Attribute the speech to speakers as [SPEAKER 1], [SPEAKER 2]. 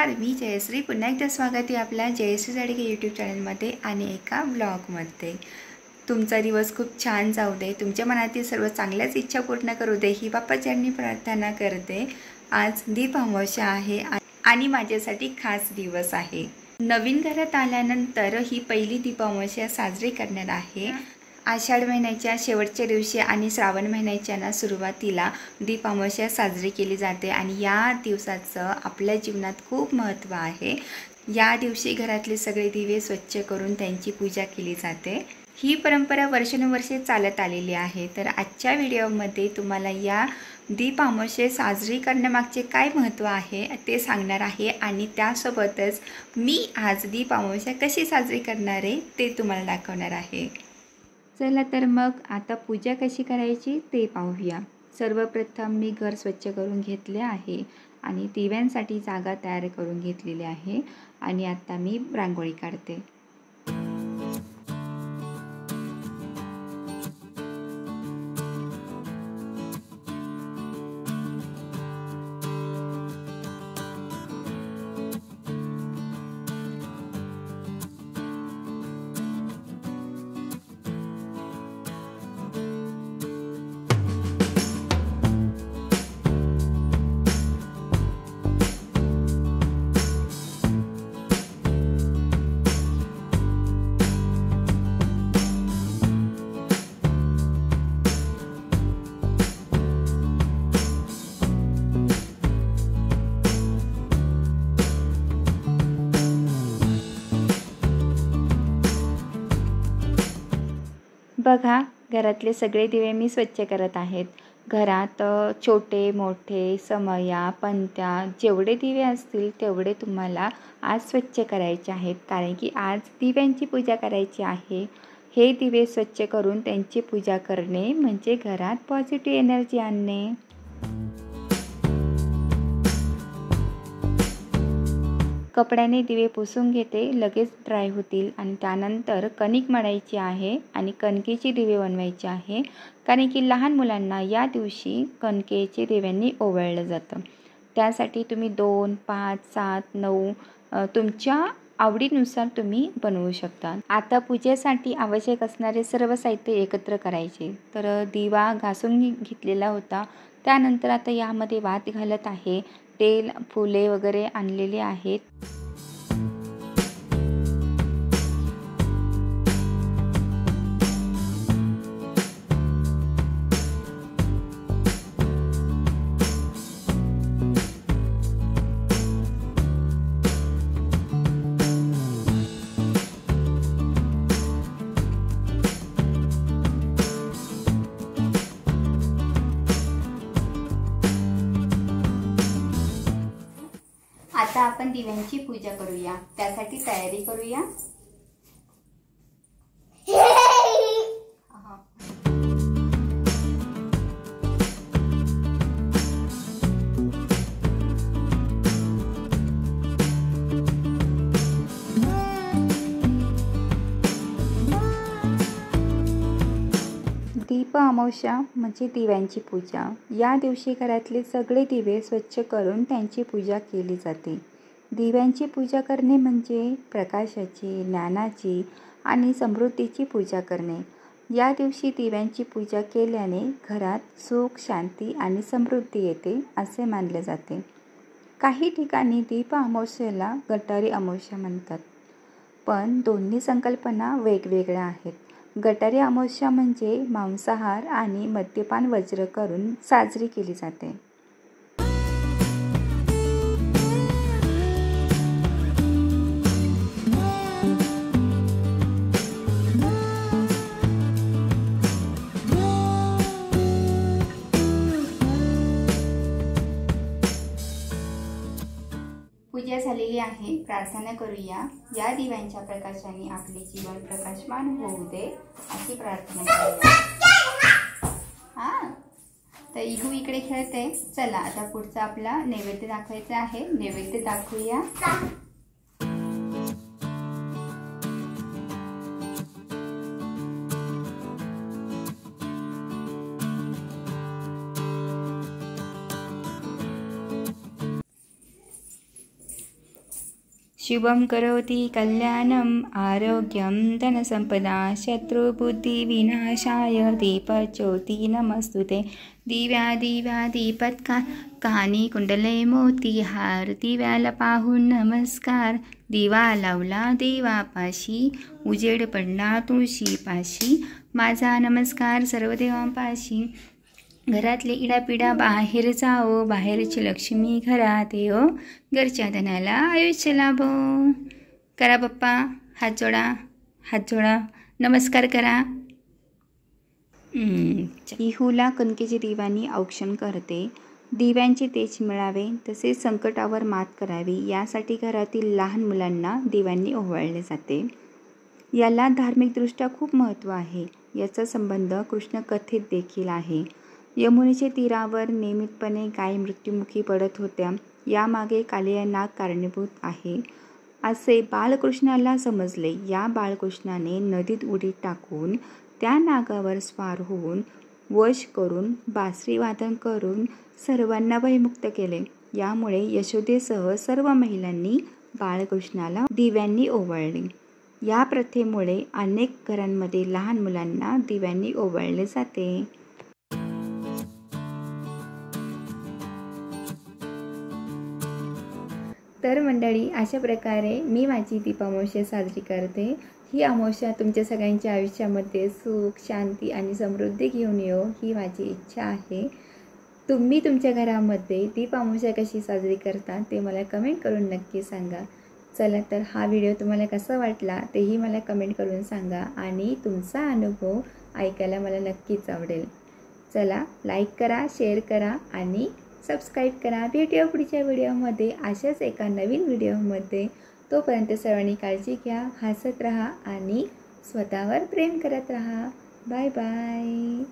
[SPEAKER 1] नमस्कार, मी जयश्री. पुन्हा एकदा स्वागत आहे आपल्या जयश्री साडगे यूट्यूब चॅनलमध्ये आणि एका ब्लॉगमध्ये. तुमचा दिवस खूप छान जाऊ दे, तुमच्या मनातील सर्व चांगल्याच इच्छा पूर्ण करू दे ही बाप्पाच्यांनी प्रार्थना करते. आज दीप अमावस्या आहे आणि माझ्यासाठी खास दिवस आहे. नवीन घरात आल्यानंतर ही पहिली दीप अमावस्या साजरी करणार आहे. आषाढ महिन्याच्या शेवटच्या दिवशी आणि श्रावण महिन्याच्या सुरुवातीला दीप अमावस्या साजरी केली जाते आणि या दिवसाचं आपल्या जीवनात खूप महत्त्व आहे. या दिवशी घरातले सगळे दिवे स्वच्छ करून त्यांची पूजा केली जाते. ही परंपरा वर्षानुवर्षे चालत आलेली आहे. तर आजच्या व्हिडिओमध्ये तुम्हाला या दीप अमावस्या साजरी करण्यामागचे काय महत्त्व आहे ते सांगणार आहे आणि त्यासोबतच मी आज दीप अमावस्या कशी साजरी करणार आहे ते तुम्हाला दाखवणार आहे. चला तर मग आता पूजा कशी करायची ते पाहूया. सर्वप्रथम मी घर स्वच्छ करून घेतले आहे आणि दिव्यांसाठी जागा तयार करून घेतलेली आहे आणि आता मी रांगोळी काढते. बघा, घरातले सगळे दिवे मी स्वच्छ करत आहेत. घरात छोटे मोठे समया पंत्या जेवढे दिवे असतील तेवढे तुम्हाला आज स्वच्छ करायचे आहेत, कारण की आज दिव्यांची पूजा करायची आहे. हे दिवे स्वच्छ करून त्यांची पूजा करणे म्हणजे घरात पॉझिटिव्ह एनर्जी आणणे. कपड्याने दिवे पुसून घेते, लगेच ड्राय होतील. आणि त्यानंतर कणिक मळायची आहे आणि कणकेची दिवे बनवायचे आहे, कारण की लहान मुलांना या दिवशी कणकेचे दिव्यांनी ओवाळलं जातं. त्यासाठी तुम्ही 2, 5, 7, 9 तुमच्या आवडीनुसार तुम्ही बनवू शकता. आता पूजेसाठी आवश्यक असणारे सर्व साहित्य एकत्र करायचे. तर दिवा घासून घेतलेला होता. त्यानंतर आता यामध्ये वात घालत आहे. तेल फुले वगैरे आणलेले आहेत. आता आपण दिव्यांची पूजा करूया, त्यासाठी तयारी करूया. दीप अमावस्या म्हणजे दिव्यांची पूजा. या दिवशी घरातले सगळे दिवे स्वच्छ करून त्यांची पूजा केली जाते. दिव्यांची पूजा करणे म्हणजे प्रकाशाची, ज्ञानाची आणि समृद्धीची पूजा करणे. या दिवशी दिव्यांची पूजा केल्याने घरात सुख, शांती आणि समृद्धी येते असे मानले जाते. काही ठिकाणी दीप अमावस्येला गटारी अमावस्या म्हणतात, पण दोन्ही संकल्पना वेगवेगळ्या आहेत. गटारी अमावस्या म्हणजे मांसाहार आणि मद्यपान वर्ज्य करून साजरी केली जाते. पूजा झालेली आहे. प्रार्थना करूया. या दिव्यांच्या प्रकाशाने आपले जीवन प्रकाशमान होऊ दे अशी प्रार्थना करूया. तर इगू इकडे खेळते. चला आता पुढचा आपला नैवेद्य दाखवायचा आहे. नैवेद्य दाखवूया. शुभं करोति कल्याणम् आरोग्यं धनसंपदा शत्रुबुद्धिविनाशाय दीपज्योती नमस्तुते। दिव्या दिव्या दीपत्कार कानी कुंडले मोतीहार दिव्याला पाहून नमस्कार। दिवा लावला देवापाशी उजेड पडला तुळशीपाशी माझा नमस्कार सर्व देवांपाशी। घरातले इडापिडा बाहेर जाओ बाहेरची लक्ष्मी घरात येओ घरच्या धनाला आयुष्य लाभो। करा बाप्पा हात जोडा नमस्कार करा। इहूला कणकेची दिव्यांनी औक्षण करते। दिव्यांचे तेज मिळावे तसेच संकटावर मात करावी यासाठी घरातील लहान मुलांना दिव्यांनी ओवाळले जाते। याला धार्मिकदृष्ट्या खूप महत्त्व आहे। याचा संबंध कृष्ण कथेत देखील आहे। यमुनेच्या तीरावर नियमितपणे गायी मृत्युमुखी पडत होत्या यामागे कालिया नाग कारणीभूत आहे असे बालकृष्णाला समजले। या बाळकृष्णाने नदीत उडी टाकून त्या नागावर स्वार होऊन वश करून बासरी वादन करून सर्वांना भयमुक्त केले। यामुळे यशोदेसह सर्व महिलांनी बाळकृष्णाला दिव्यांनी ओवाळले। या प्रथेमुळे अनेक घरांमध्ये लहान मुलांना दिव्यांनी ओवाळले जाते। तर मंडळी अशा प्रकारे मी माझी दीपामावस्या साजरी करते। ही अमावस्या तुमच्या सगळ्यांच्या आयुष्यामध्ये सुख शांती आणि समृद्धी घेऊन येऊ ही माझी इच्छा आहे। तुम्ही तुमच्या घरामध्ये दीपामावस्या कशी साजरी करता ते मला कमेंट करून नक्की सांगा। चला तर हा व्हिडिओ तुम्हाला कसा वाटला तेही मला कमेंट करून सांगा आणि तुमचा अनुभव ऐकायला मला नक्कीच आवडेल। चला लाईक करा शेअर करा आणि सबस्क्राईब करा। भेटूया पुढच्या व्हिडिओमध्ये अशाच एका नवीन व्हिडिओमध्ये। तोपर्यंत सर्वांनी काळजी घ्या हसत राहा आणि स्वतःवर प्रेम करत राहा। Bye bye.